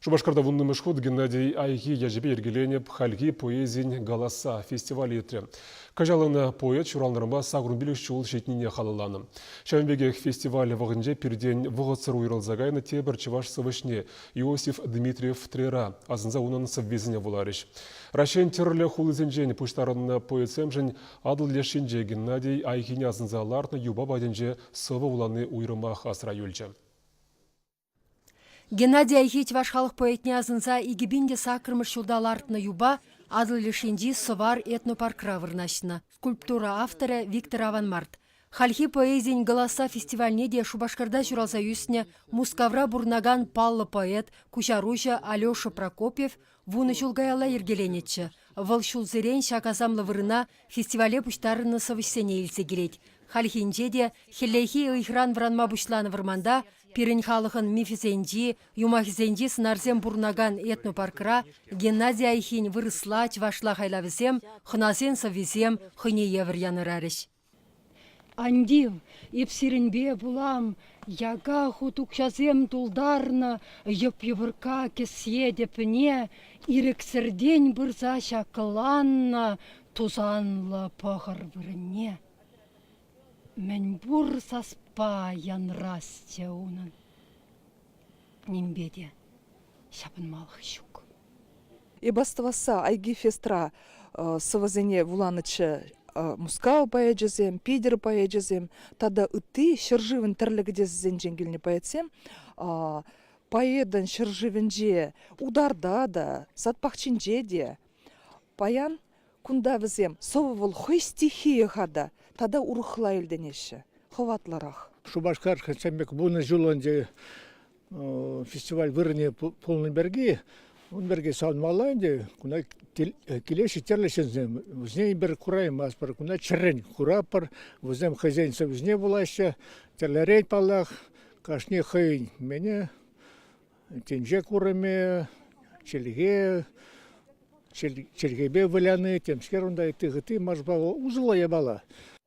Шубашкарда вуннымышхуд Геннадий Айги яжебе ергеленеп хальги поэзин галаса фестиваль етре. Кажалыны поэт шуралнырыма сағырынбелік шуыл жетніне қалыланы. Шәмбегек фестиваль вағынже перден вғыцыр уйрылзагайны тебір чываш сывышне Иосиф Дмитриев трера, азынза унын сыввезіне вуларыш. Рашен терлі хулызенжен пуштарынна поэтсемжен адыл лешінже Геннадий Айгине азынзаларны юба баденже сывы уланы уйрымақ асыра юльче. Геннадий Айхич ваш халық поэтне азынса игибинде сакырмыш шулдалартына юба адыл лишинди сывар этнопаркра вырнашына. Скульптура авторы Виктор Аванмарт. Хальхи поэзин голоса фестивальне де Шубашкарда журалса юсне мускавра бурнаган паллы поэт Кучаруща Алеша Прокопьев вуны жулгаяла ергеленетчі. Выл шулзерен шаказамлы вырына фестивале пуштарыны сывышсене илсе келет. Хальхинже де хеллейхи ыйхран вранма бушланы вырманда пирен халықын мифизенди, юмахизенди сынарзем бурнаган этнопаркра Геннадий Айхин вырысла чвашла хайлавізем, хынасен савизем хыне евр янырарыш. Андим, епсиренбе булам, яга хутукшазем тулдарна, йып-йывырка кесье депіне, ирексерден бұрза шақыланна, тузанла пағыр вырыне. Мен бур саспа янрасте унын. Нимбеде шапынмалық шук. Ебаставаса айги фестра сывазене вуланычы мускау поэджезем, пидер поэджезем, тада ыты шыржывын тірлігідезен женгіліне поэтсем, поэдан шыржывынже ударда да, сатпақчынже де, паян кунда візем совывыл хой стихия хада, тада урухла елденеші, ховатларах. Шубашкар хачамбек буны жылынде фестиваль вырыне полный берги, он берге саунмалайнде, куна келеші терлешензем, візне бір курайым аспар, куна чырын курапар, візем хазяйнса візне булашы, терлерейт палах, кашне хыйн мене, тенже курыме, челге, чергебе валяны, темскер ондай тыгыты мажбаға узыла ебала.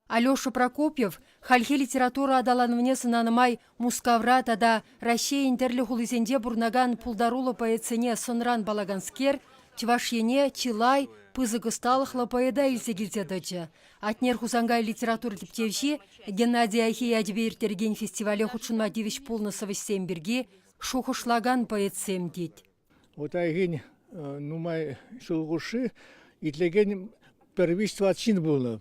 Алеша Прокопьев хальхе литература адаланывне сынанымай мускавра тада Россия интерлі хулызенде бурнаган пулдарулы поэтсене сонран балаганскер, чвашене чилай пызыгысталықлы поэда илсе келзедачы. Атнер хузангай литература типтевші Геннадий Айхи әдебиеттерген фестивале худшынма девиш полны сывышсем берге шухышлаган поэтсем дейд. Вот айгин нумай шылғышы итлеген первичство отчин было.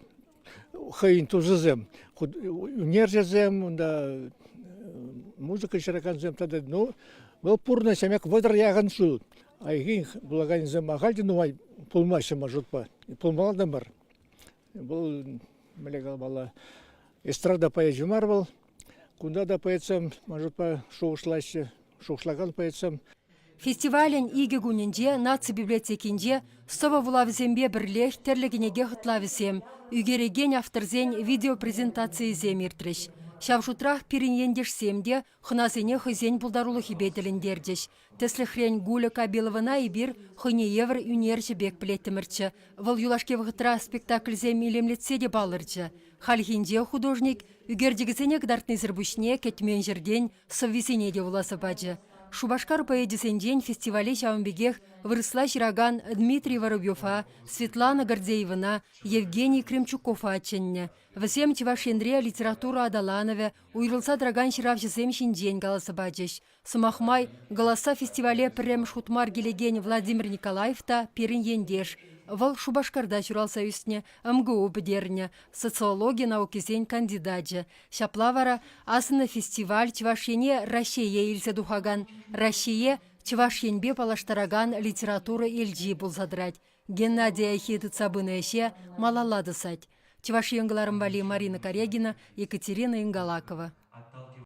Хыйын тузызем, нержезем, да музыка шыраканзем тада, ну, был пурна семяк выдыр яғын шу. Айгин благанзем ағалды нумай пулмашы мажутпа, пулмаладан бар. Бұл мелегал бала эстрада поэджимар был, кунда да поэтсем мажутпа шоушлаган поэтсем. Фестивален иге күнінде наци библиотекінде сова вулавзембе бірлех терлігінеге хытлавызем, үгереген авторзен видеопрезентации земиртреш. Шавшутрах пиринендешсемде хынасене хызен булдарулы хибетеліндердеш. Теслихрен Гуля Кабилована и бир хыне евр үнерчі бек плеттімірчі. Выл юлашке вғытра спектакльзем илемлетсе балырчы. Хальхинде художник үгердегізене кдартнызыр бүшне кетмен жерден соввесене де уласы баджы. Шубашкар поэдисенден фестивале шаумбегех вырысла жираган Дмитрий Воробьёва, Светлана Гордеевна, Евгений Кремчуков аченне. Весем чевашендре литература адаланове уйрылса драган ширавшысем шинден галасы бачеш. Сымахмай голоса фестивале прем шутмар гелеген Владимир Николаевта перін ендеш. Вал Шубашкарда журалса үстіне МГУ бідеріне, социология наукесен кандидаджы. Шаплавара асыны фестиваль чевашене Россия елсе духаган. Россия чевашенбе палаштараган литература елджи бұлзадырать. Геннадий Айхиды цабыны әше малаладысать. Чевашенгаларым вали Марина Корягина, Екатерина Ингалакова.